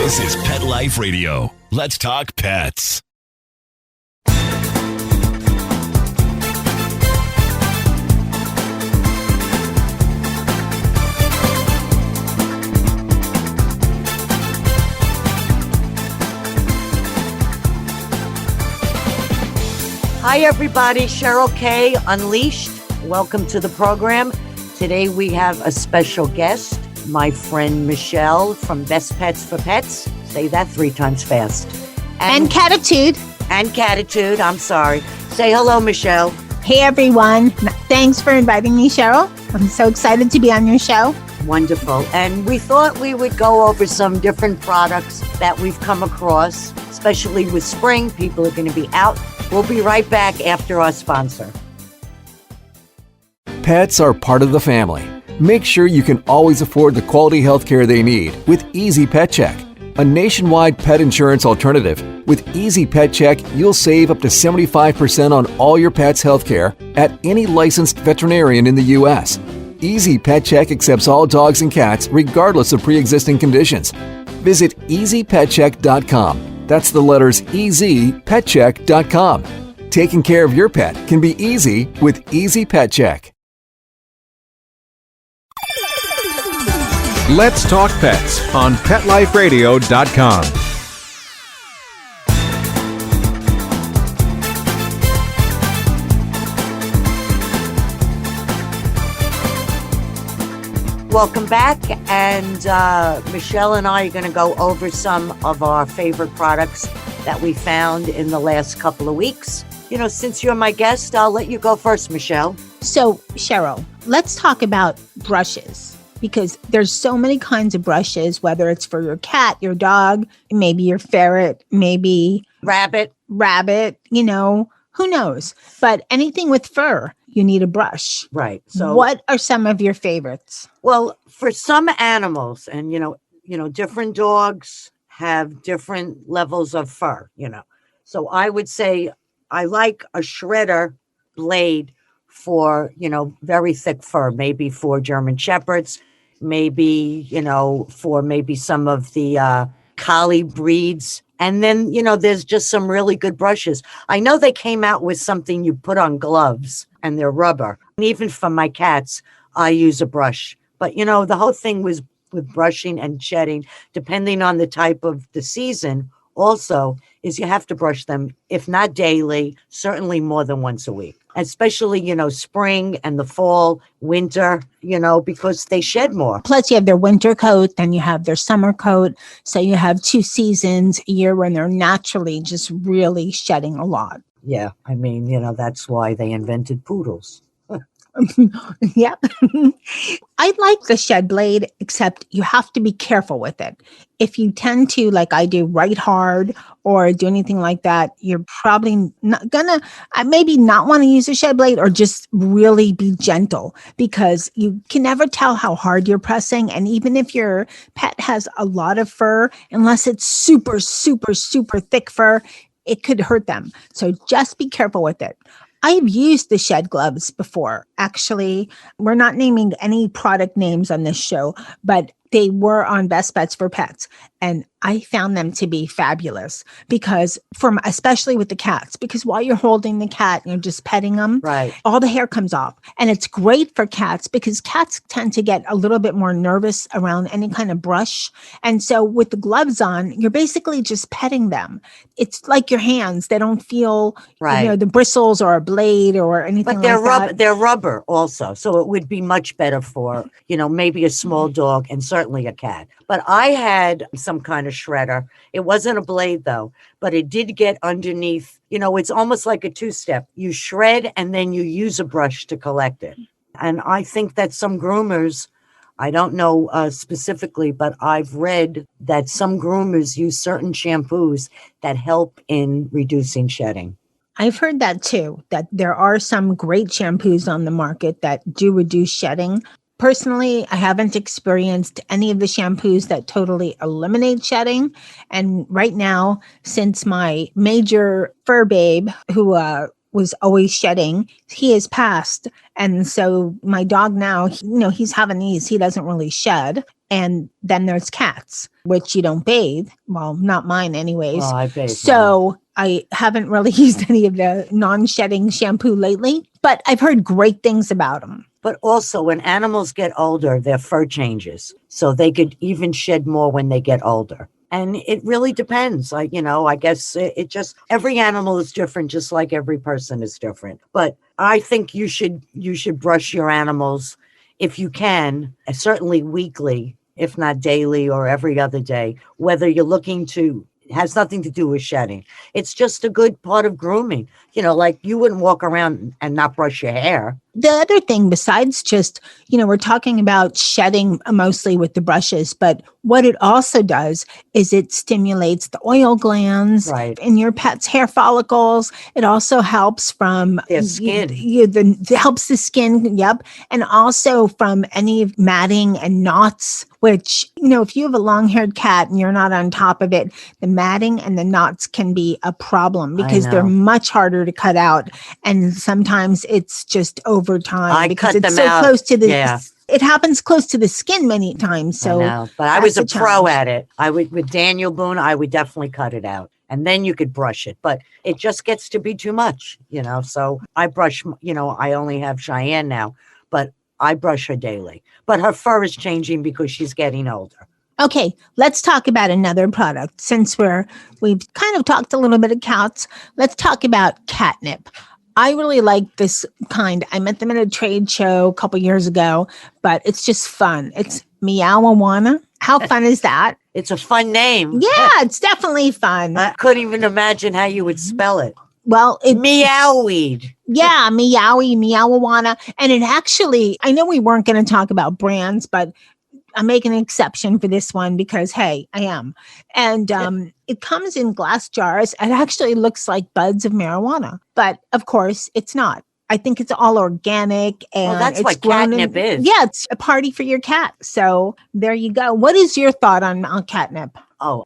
This is Pet Life Radio. Let's talk pets. Hi, everybody. Cheryl Kay, Unleashed. Welcome to the program. Today we have a special guest, my friend Michelle from Best Pets for Pets. Say that 3 times fast. And Catitude. And Catitude. I'm sorry. Say hello, Michelle. Hey, everyone. Thanks for inviting me, Cheryl. I'm so excited to be on your show. Wonderful. And we thought we would go over some different products that we've come across, especially with spring. People are going to be out. We'll be right back after our sponsor. Pets are part of the family. Make sure you can always afford the quality health care they need with Easy Pet Check, a nationwide pet insurance alternative. With Easy Pet Check, you'll save up to 75% on all your pet's health care at any licensed veterinarian in the U.S. Easy Pet Check accepts all dogs and cats regardless of pre-existing conditions. Visit EasyPetCheck.com. That's the letters EasyPetCheck.com. Taking care of your pet can be easy with Easy Pet Check. Let's Talk Pets on PetLifeRadio.com. Welcome back, and Michelle and I are going to go over some of our favorite products that we found in the last couple of weeks. You know, since you're my guest, I'll let you go first, Michelle. So, Cheryl, let's talk about brushes, because there's so many kinds of brushes, whether it's for your cat, your dog, maybe your ferret, maybe rabbit, you know, who knows? But anything with fur, you need a brush. Right. So what are some of your favorites? Well, for some animals, and you know, different dogs have different levels of fur, you know. So I would say I like a shredder blade for, you know, very thick fur, maybe for German Shepherds, maybe, you know, for maybe some of the collie breeds. And then, you know, there's just some really good brushes. I know they came out with something you put on gloves and they're rubber. And even for my cats, I use a brush. But, you know, the whole thing was with brushing and shedding, depending on the type of the season, also, is you have to brush them, if not daily, certainly more than once a week. Especially, you know, spring and the fall, winter, you know, because they shed more. Plus, you have their winter coat, then you have their summer coat. So you have 2 seasons a year when they're naturally just really shedding a lot. Yeah, I mean, you know, that's why they invented poodles. Yep. I like the shed blade, except you have to be careful with it. If you tend to, like I do, write hard or do anything like that, you're probably not gonna, maybe not want to use a shed blade, or just really be gentle, because you can never tell how hard you're pressing. And even if your pet has a lot of fur, unless it's super, super, super thick fur, it could hurt them. So just be careful with it. I've used the shed gloves before. Actually, we're not naming any product names on this show, but they were on Best Pets for Pets. And I found them to be fabulous, because especially with the cats, because while you're holding the cat, you're just petting them, right, all the hair comes off. And it's great for cats because cats tend to get a little bit more nervous around any kind of brush. And so with the gloves on, you're basically just petting them. It's like your hands. They don't feel, right, you know, the bristles or a blade or anything but they're like that. They're rubber also. So it would be much better for, you know, maybe a small dog and certainly a cat. But I had some kind of shredder. It wasn't a blade though, but it did get underneath. You know, it's almost like a 2-step. You shred and then you use a brush to collect it. And I think that some groomers, I don't know specifically, but I've read that some groomers use certain shampoos that help in reducing shedding. I've heard that too, that there are some great shampoos on the market that do reduce shedding. Personally, I haven't experienced any of the shampoos that totally eliminate shedding. And right now, since my major fur babe, who was always shedding. He has passed. And so my dog now, he's having these. He doesn't really shed. And then there's cats, which you don't bathe. Well, not mine anyways. Well, I bathe mine. So I haven't really used any of the non-shedding shampoo lately, but I've heard great things about them. But also, when animals get older, their fur changes. So they could even shed more when they get older. And it really depends. I guess it just, every animal is different, just like every person is different. But I think you should brush your animals if you can, certainly weekly, if not daily or every other day, whether you're looking to. It has nothing to do with shedding. It's just a good part of grooming. Like you wouldn't walk around and not brush your hair. The other thing besides just, we're talking about shedding mostly with the brushes, but what it also does is it stimulates the oil glands in your pet's hair follicles. It also helps from their skin. Helps the skin. Yep. And also from any matting and knots, which, if you have a long-haired cat and you're not on top of it, the matting and the knots can be a problem because they're much harder to cut out. And sometimes it's just over time because it's so close to the it happens close to the skin many times. So I know, but I was a pro at it. With Daniel Boone, I would definitely cut it out. And then you could brush it, but it just gets to be too much, so I brush, I only have Cheyenne now, but I brush her daily, but her fur is changing because she's getting older. Okay, let's talk about another product. Since we've kind of talked a little bit of cats, let's talk about catnip. I really like this kind. I met them at a trade show a couple years ago, but it's just fun. It's Meowawana. How fun is that? It's a fun name. Yeah, it's definitely fun. I couldn't even imagine how you would spell it. Well, Meowweed. Yeah, Meowawana. And it actually, I know we weren't going to talk about brands, but I'm making an exception for this one because, hey, I am. And it comes in glass jars. It actually looks like buds of marijuana, but of course it's not. I think it's all organic. And well, that's it's what catnip is. Yeah, it's a party for your cat. So there you go. What is your thought on catnip? Oh,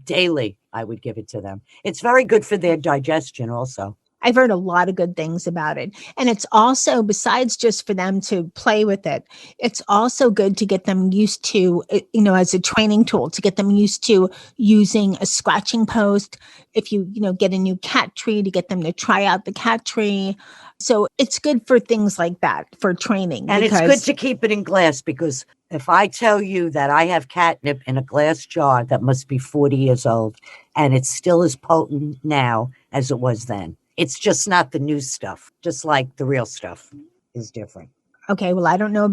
daily I would give it to them. It's very good for their digestion also. I've heard a lot of good things about it. And it's also, besides just for them to play with it, it's also good to get them used to, as a training tool, to get them used to using a scratching post. If you, get a new cat tree, to get them to try out the cat tree. So it's good for things like that, for training. And it's good to keep it in glass because if I tell you that I have catnip in a glass jar that must be 40 years old and it's still as potent now as it was then. It's just not the new stuff, just like the real stuff is different. Okay, well, I don't know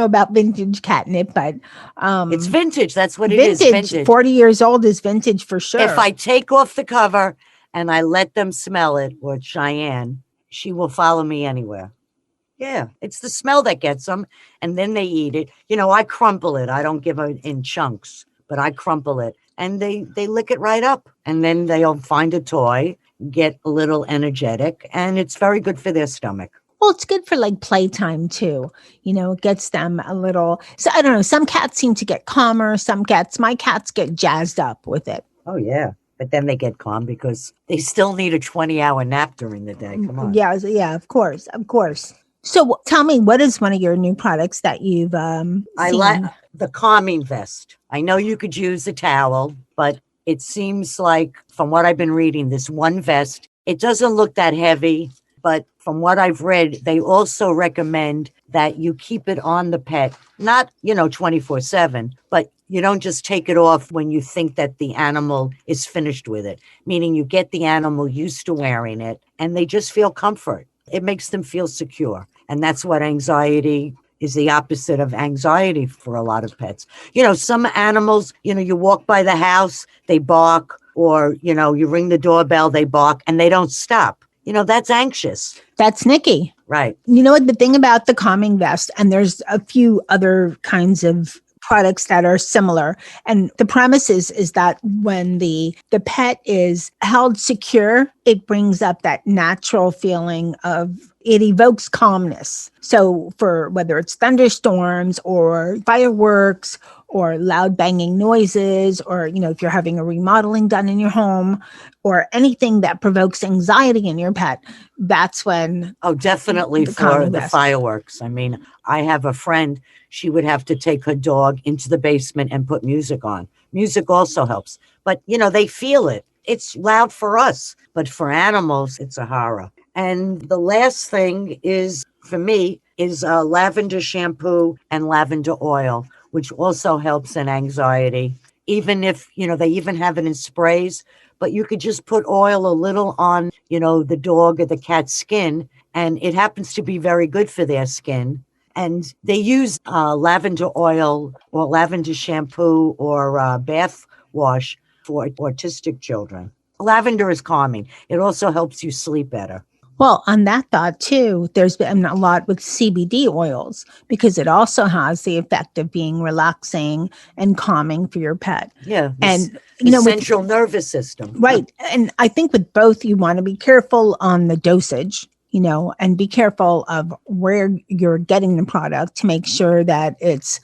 about vintage catnip, but it's vintage. That's what it is. Vintage. 40 years old is vintage for sure. If I take off the cover and I let them smell it, or Cheyenne, she will follow me anywhere. Yeah, it's the smell that gets them, and then they eat it. I crumple it. I don't give it in chunks, but I crumple it, and they lick it right up, and then they'll find a toy, get a little energetic, and it's very good for their stomach. Well, it's good for like playtime too. It gets them a little, so I don't know, some cats seem to get calmer. My cats get jazzed up with it. Oh yeah. But then they get calm because they still need a 20-hour nap during the day. Come on. Yeah, of course. So tell me, what is one of your new products that you've seen? I like the calming vest. I know you could use a towel, but it seems like from what I've been reading, this one vest, it doesn't look that heavy, but from what I've read, they also recommend that you keep it on the pet, not, 24/7, but you don't just take it off when you think that the animal is finished with it, meaning you get the animal used to wearing it and they just feel comfort. It makes them feel secure. And that's what anxiety is, the opposite of anxiety for a lot of pets. Some animals, you walk by the house, they bark, or, you ring the doorbell, they bark, and they don't stop. That's anxious. That's Nikki. Right. The thing about the calming vest, and there's a few other kinds of products that are similar. And the premise is that when the pet is held secure, it brings up that natural feeling it evokes calmness. So for whether it's thunderstorms or fireworks or loud banging noises, or, if you're having a remodeling done in your home, or anything that provokes anxiety in your pet, that's when Oh, definitely the for calming the best. fireworks. I mean, I have a friend, she would have to take her dog into the basement and put music on. Music also helps, but they feel it. It's loud for us, but for animals, it's a horror. And the last thing is, for me, is lavender shampoo and lavender oil, which also helps in anxiety. Even if, they even have it in sprays, but you could just put oil a little on, the dog or the cat's skin, and it happens to be very good for their skin. And they use lavender oil or lavender shampoo or bath wash for autistic children. Lavender is calming. It also helps you sleep better. Well, on that thought too, there's been a lot with CBD oils because it also has the effect of being relaxing and calming for your pet. Yeah. And the central nervous system. Right. And I think with both, you want to be careful on the dosage, and be careful of where you're getting the product to make sure that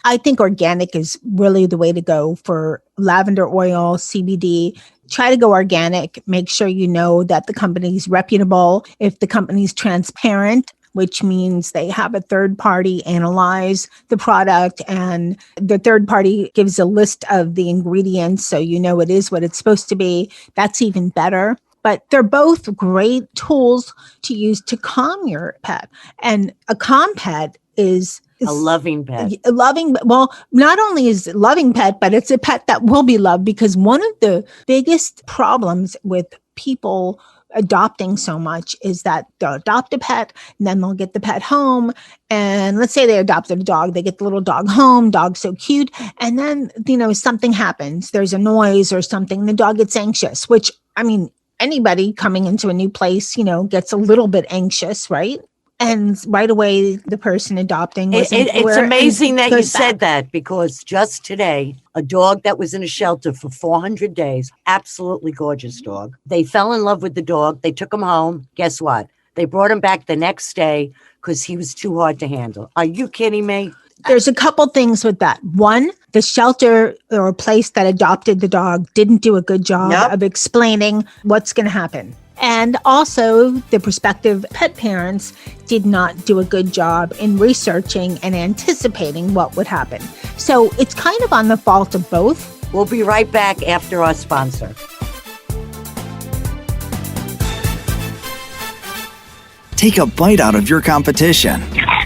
I think organic is really the way to go for lavender oil, CBD. Try to go organic. Make sure you know that the company's reputable. If the company's transparent, which means they have a third party analyze the product and the third party gives a list of the ingredients so it is what it's supposed to be. That's even better. But they're both great tools to use to calm your pet. And a calm pet is a loving pet. Well, not only is it a loving pet, but it's a pet that will be loved, because one of the biggest problems with people adopting so much is that they'll adopt a pet and then they'll get the pet home. And let's say they adopted a dog, they get the little dog home, dog's so cute. And then, something happens. There's a noise or something. The dog gets anxious, which, anybody coming into a new place, gets a little bit anxious, right? And right away, the person adopting it's amazing that you said that, because just today, a dog that was in a shelter for 400 days, absolutely gorgeous dog. They fell in love with the dog. They took him home. Guess what? They brought him back the next day because he was too hard to handle. Are you kidding me? There's a couple things with that. One, the shelter or place that adopted the dog didn't do a good job of explaining what's going to happen. And also, the prospective pet parents did not do a good job in researching and anticipating what would happen. So it's kind of on the fault of both. We'll be right back after our sponsor. Take a bite out of your competition.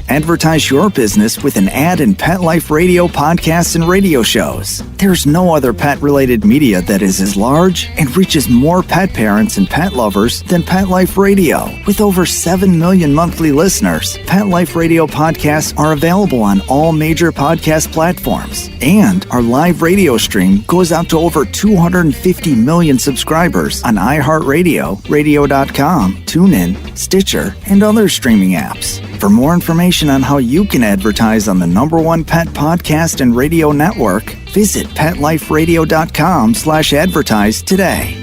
Advertise your business with an ad in Pet Life Radio podcasts and radio shows. There's no other pet-related media that is as large and reaches more pet parents and pet lovers than Pet Life Radio. With over 7 million monthly listeners, Pet Life Radio podcasts are available on all major podcast platforms. And our live radio stream goes out to over 250 million subscribers on iHeartRadio, radio.com, TuneIn, Stitcher, and other streaming apps. For more information on how you can advertise on the #1 pet podcast and radio network, visit PetLifeRadio.com/advertise today.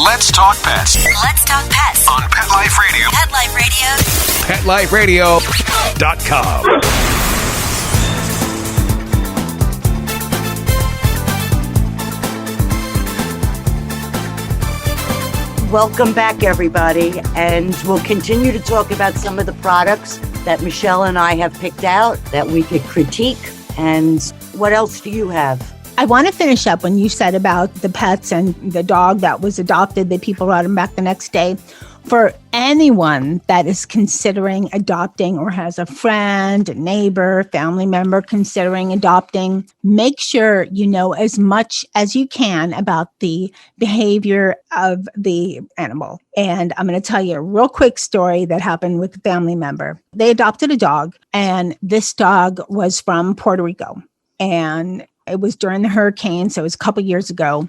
Let's talk pets. Let's talk pets On Pet Life Radio. Pet Life Radio. PetLifeRadio.com. Welcome back, everybody. And we'll continue to talk about some of the products that Michelle and I have picked out that we could critique. And what else do you have? I want to finish up when you said about the pets and the dog that was adopted, that people brought him back the next day. For anyone that is considering adopting or has a friend, a neighbor, family member considering adopting, make sure you know as much as you can about the behavior of the animal. And I'm going to tell you a real quick story that happened with a family member. They adopted a dog, and this dog was from Puerto Rico. And it was during the hurricane, so it was a couple years ago,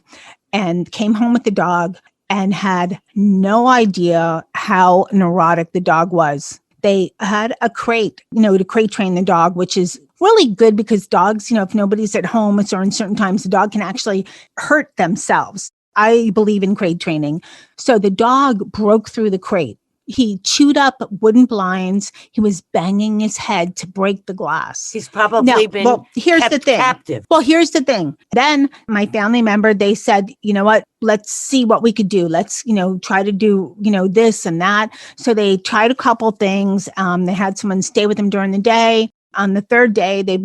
and came home with the dog and had no idea how neurotic the dog was. They had a crate, to crate train the dog, which is really good because dogs, if nobody's at home or in certain times, the dog can actually hurt themselves. I believe in crate training. So the dog broke through the crate. He chewed up wooden blinds. He was banging his head to break the glass. He's probably here's the thing. captive. Well, here's the thing. Then my family member, they said, you know what, let's see what we could do. Let's, try to do, this and that. So they tried a couple things. They had someone stay with him during the day. On the third day, they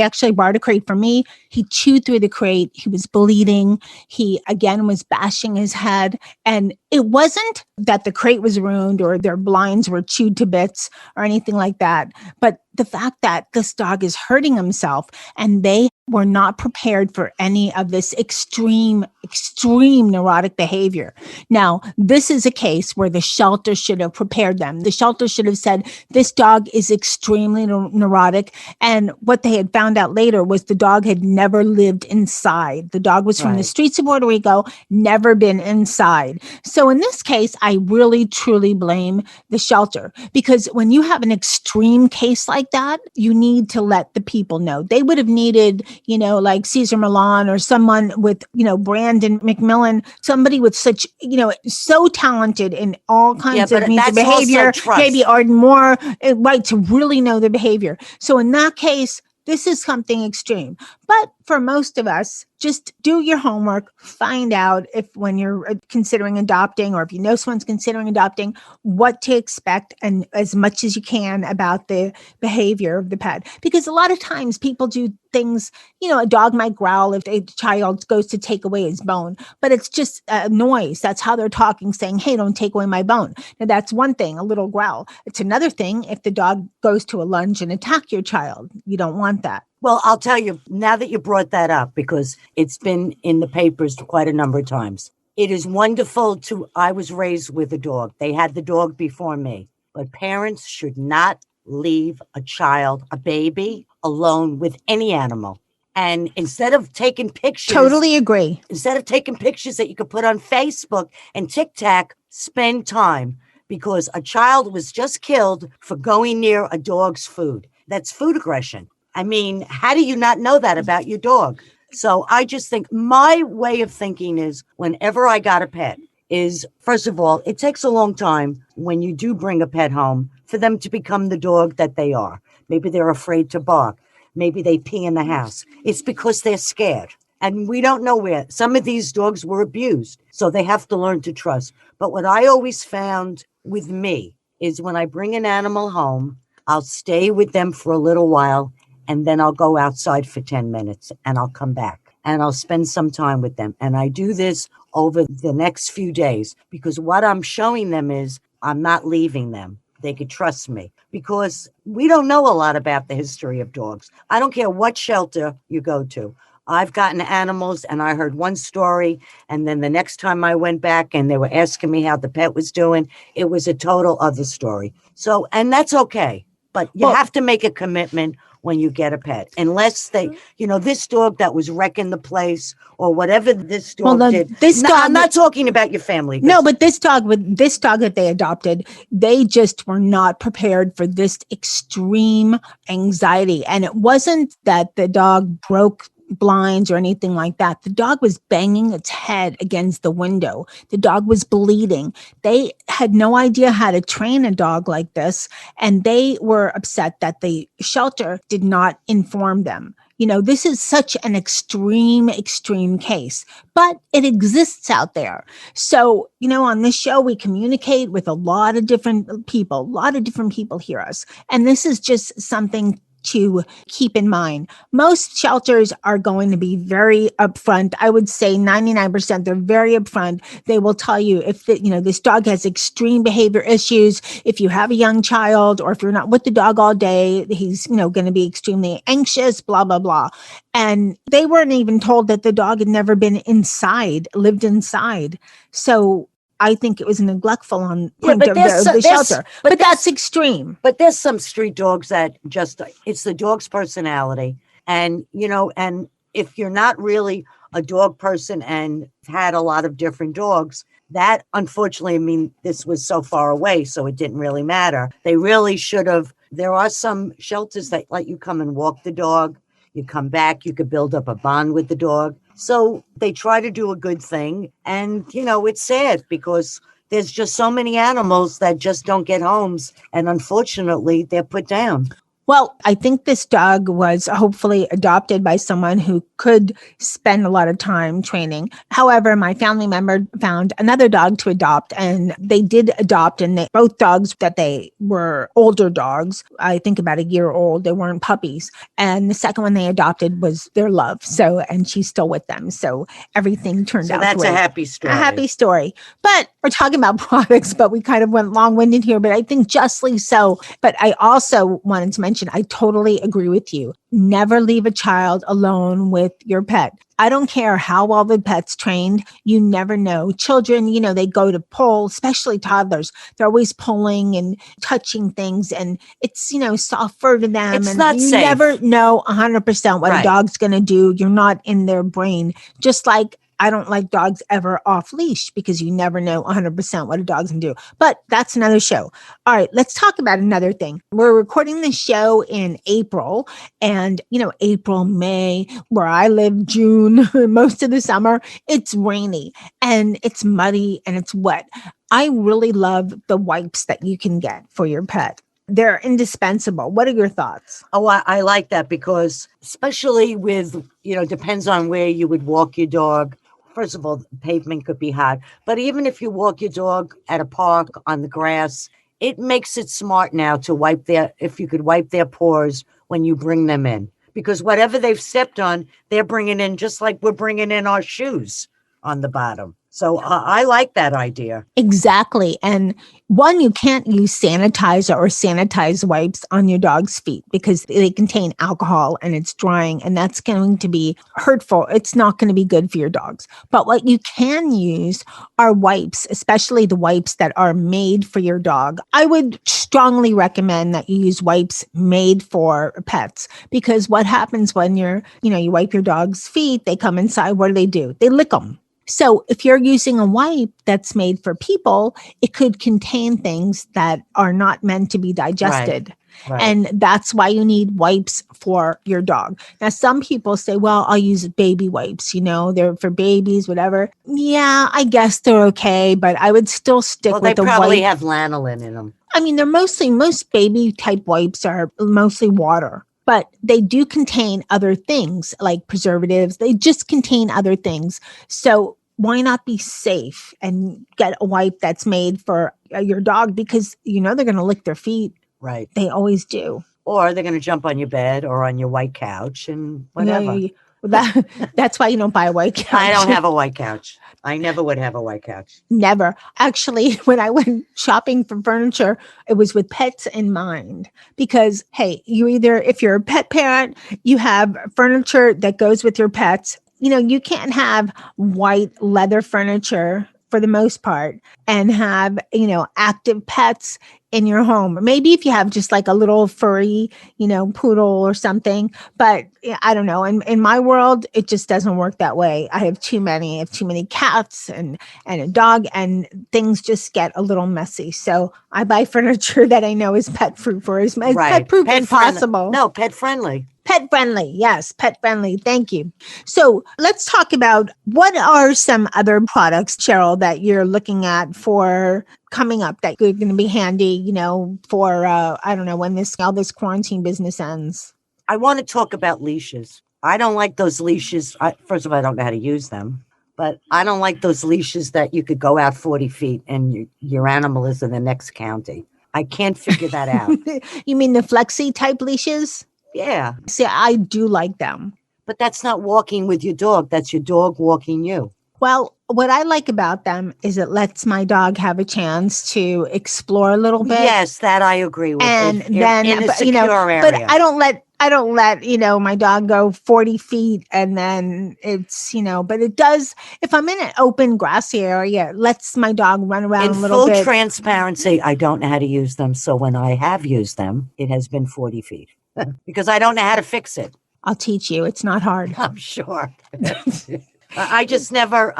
actually borrowed a crate from me. He chewed through the crate. He was bleeding. He, again, was bashing his head. And it wasn't that the crate was ruined or their blinds were chewed to bits or anything like that. But the fact that this dog is hurting himself and they were not prepared for any of this extreme neurotic behavior. Now, this is a case where the shelter should have prepared them. The shelter should have said, this dog is extremely neurotic. And what they had found out later was the dog had never lived inside. The dog was from the streets of Puerto Rico, never been inside. So in this case, I really, truly blame the shelter, because when you have an extreme case like that, you need to let the people know. They would have needed, like Cesar Millan or someone with, Brandon McMillan, somebody with such, so talented in all kinds of means of behavior, maybe Arden Moore, right, to really know the behavior. So in that case, this is something extreme. But for most of us, just do your homework, find out if when you're considering adopting or if you know someone's considering adopting, what to expect and as much as you can about the behavior of the pet. Because a lot of times people do things, a dog might growl if a child goes to take away his bone, but it's just a noise. That's how they're talking, saying, hey, don't take away my bone. Now that's one thing, a little growl. It's another thing if the dog goes to a lunge and attack your child. You don't want that. Well, I'll tell you, now that you brought that up, because it's been in the papers quite a number of times. It is wonderful I was raised with a dog. They had the dog before me. But parents should not leave a child, a baby, alone with any animal. And instead of taking pictures. Totally agree. Instead of taking pictures that you could put on Facebook and TikTok, spend time. Because a child was just killed for going near a dog's food. That's food aggression. I mean, how do you not know that about your dog? So I just think my way of thinking is whenever I got a pet is, first of all, it takes a long time when you do bring a pet home for them to become the dog that they are. Maybe they're afraid to bark. Maybe they pee in the house. It's because they're scared. And we don't know where. Some of these dogs were abused, so they have to learn to trust. But what I always found with me is when I bring an animal home, I'll stay with them for a little while, and then I'll go outside for 10 minutes and I'll come back and I'll spend some time with them. And I do this over the next few days because what I'm showing them is I'm not leaving them. They could trust me because we don't know a lot about the history of dogs. I don't care what shelter you go to. I've gotten animals and I heard one story. And then the next time I went back and they were asking me how the pet was doing, it was a total other story. So, and that's okay. But you have to make a commitment when you get a pet, unless they, this dog that was wrecking the place or whatever this dog did. I'm not talking about your family. No, but this dog that they adopted, they just were not prepared for this extreme anxiety. And it wasn't that the dog broke blinds or anything like that. The dog was banging its head against the window. The dog was bleeding. They had no idea how to train a dog like this. And they were upset that the shelter did not inform them. This is such an extreme case, but it exists out there. So, on this show, we communicate with a lot of different people. A lot of different people hear us. And this is just something to keep in mind. Most shelters are going to be very upfront. I would say 99%, they're very upfront. They will tell you if this dog has extreme behavior issues, if you have a young child, or if you're not with the dog all day, he's, going to be extremely anxious, blah, blah, blah. And they weren't even told that the dog had never been lived inside. So I think it was neglectful on point of the shelter. But that's extreme. But there's some street dogs that it's the dog's personality. And, and if you're not really a dog person and had a lot of different dogs, that unfortunately, this was so far away, so it didn't really matter. They really should have. There are some shelters that let you come and walk the dog. You come back, you could build up a bond with the dog. So they try to do a good thing. And, it's sad because there's just so many animals that just don't get homes. And unfortunately, they're put down. Well, I think this dog was hopefully adopted by someone who could spend a lot of time training. However, my family member found another dog to adopt, and they did adopt, and both dogs that they were older dogs, I think about a year old, they weren't puppies. And the second one they adopted was their love. So, and she's still with them. So everything turned out that's great. a happy story. A happy story. But we're talking about products, but we kind of went long-winded here, but I think justly so. But I also wanted to mention, I totally agree with you. Never leave a child alone with your pet. I don't care how well the pet's trained. You never know. Children, they go to pull, especially toddlers. They're always pulling and touching things, and it's, soft fur to them. It's and not you safe. never know 100% what a dog's going to do. You're not in their brain. Just like I don't like dogs ever off leash because you never know 100% what a dog's going to do. But that's another show. All right, let's talk about another thing. We're recording this show in April, and April, May, where I live, June, most of the summer, it's rainy and it's muddy and it's wet. I really love the wipes that you can get for your pet. They're indispensable. What are your thoughts? Oh, I like that because especially with, depends on where you would walk your dog. First of all, the pavement could be hard. But even if you walk your dog at a park on the grass, it makes it smart now to if you could wipe their paws when you bring them in. Because whatever they've stepped on, they're bringing in just like we're bringing in our shoes on the bottom. So I like that idea. Exactly. And one, you can't use sanitizer or sanitized wipes on your dog's feet because they contain alcohol and it's drying, and that's going to be hurtful. It's not going to be good for your dogs. But what you can use are wipes, especially the wipes that are made for your dog. I would strongly recommend that you use wipes made for pets, because what happens when you wipe your dog's feet, they come inside, what do? They lick them. So if you're using a wipe that's made for people, it could contain things that are not meant to be digested. Right. And that's why you need wipes for your dog. Now, some people say, well, I'll use baby wipes, they're for babies, whatever. Yeah, I guess they're okay, but I would still stick with the wipe. They probably have lanolin in them. I mean, most baby type wipes are mostly water. But they do contain other things like preservatives. They just contain other things. So why not be safe and get a wipe that's made for your dog? Because they're going to lick their feet. Right. They always do. Or they're going to jump on your bed or on your white couch and whatever. That's why you don't buy a white couch. I don't have a white couch. I never would have a white couch. Never. Actually, when I went shopping for furniture, it was with pets in mind. Because, hey, if you're a pet parent, you have furniture that goes with your pets. You can't have white leather furniture for the most part and have, active pets in your home. Maybe if you have just like a little furry, poodle or something, but I don't know. In my world, it just doesn't work that way. I have too many cats and a dog, and things just get a little messy. So I buy furniture that I know is pet proof or as pet proof as possible. No, pet friendly. Pet friendly. Yes, pet friendly. Thank you. So let's talk about what are some other products, Cheryl, that you're looking at for coming up that are going to be handy, for, I don't know, when all this quarantine business ends. I want to talk about leashes. I don't like those leashes. First of all, I don't know how to use them, but I don't like those leashes that you could go out 40 feet and your animal is in the next county. I can't figure that out. You mean the flexi type leashes? Yeah. See, I do like them. But that's not walking with your dog. That's your dog walking you. Well, what I like about them is it lets my dog have a chance to explore a little bit. Yes, that I agree with. And then, in a secure area. But I don't let, my dog go 40 feet and then it's, but it does, if I'm in an open grassy area, it lets my dog run around a little bit. In full transparency, I don't know how to use them. So when I have used them, it has been 40 feet because I don't know how to fix it. I'll teach you. It's not hard. I'm sure. I just never,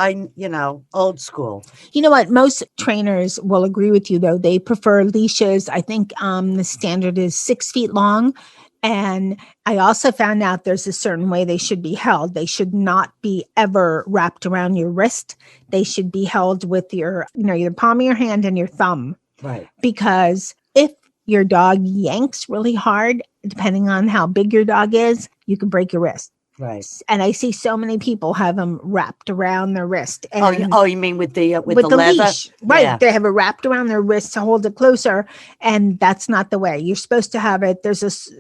old school. You know what? Most trainers will agree with you, though. They prefer leashes. I think the standard is 6 feet long. And I also found out there's a certain way they should be held. They should not be ever wrapped around your wrist. They should be held with your, your palm of your hand and your thumb. Right. Because if your dog yanks really hard, depending on how big your dog is, you can break your wrist. Right. And I see so many people have them wrapped around their wrist. And you mean with the leather? Leash. Right. Yeah. They have it wrapped around their wrist to hold it closer. And that's not the way. You're supposed to have it. There's this,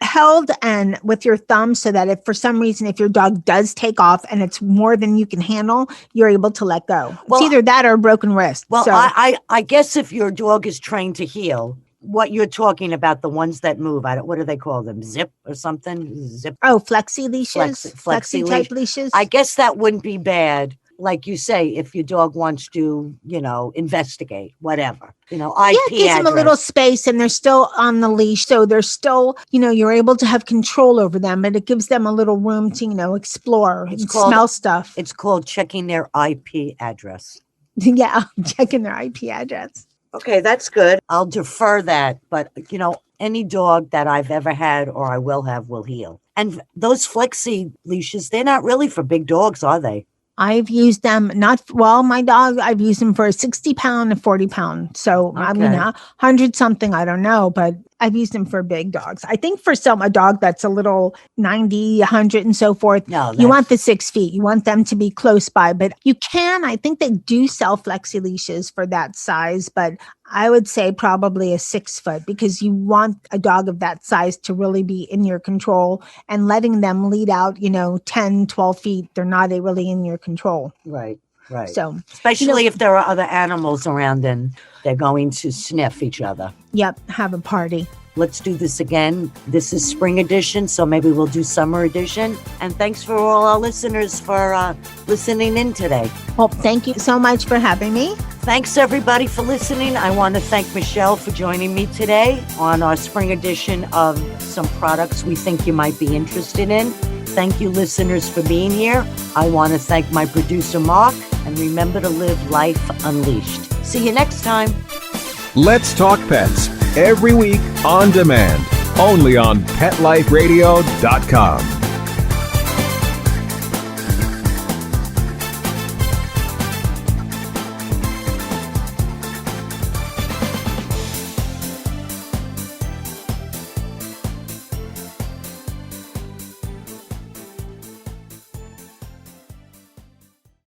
held and with your thumb so that if for some reason, if your dog does take off and it's more than you can handle, you're able to let go. Well, it's either that or a broken wrist. Well, so, I guess if your dog is trained to heel, what you're talking about, the ones that move, what do they call them? Zip or something? Zip. Oh, flexi leashes, flexi type leashes. I guess that wouldn't be bad. Like you say, if your dog wants to, investigate, whatever, IP it gives them a little space and they're still on the leash. So they're still, you're able to have control over them, but it gives them a little room to, explore and smell stuff. It's called checking their IP address. Yeah, checking their IP address. Okay, that's good. I'll defer that. But, any dog that I've ever had or I will have will heel. And those flexi leashes, they're not really for big dogs, are they? I've used them my dog, I've used them for a 60-pound and 40-pound. So, Okay. I mean, 100 something, I don't know, but I've used them for big dogs. I think for a dog that's a little 90, 100 and so forth, you want the 6 feet. You want them to be close by, but I think they do sell flexi leashes for that size, but I would say probably a 6 foot because you want a dog of that size to really be in your control and letting them lead out, 10, 12 feet. They're not really in your control. Right. Right. So, especially if there are other animals around and they're going to sniff each other. Yep. Have a party. Let's do this again. This is spring edition, so maybe we'll do summer edition. And thanks for all our listeners for listening in today. Well, thank you so much for having me. Thanks, everybody, for listening. I want to thank Michelle for joining me today on our spring edition of some products we think you might be interested in. Thank you, listeners, for being here. I want to thank my producer, Mark, and remember to live life unleashed. See you next time. Let's Talk Pets, every week on demand, only on PetLifeRadio.com.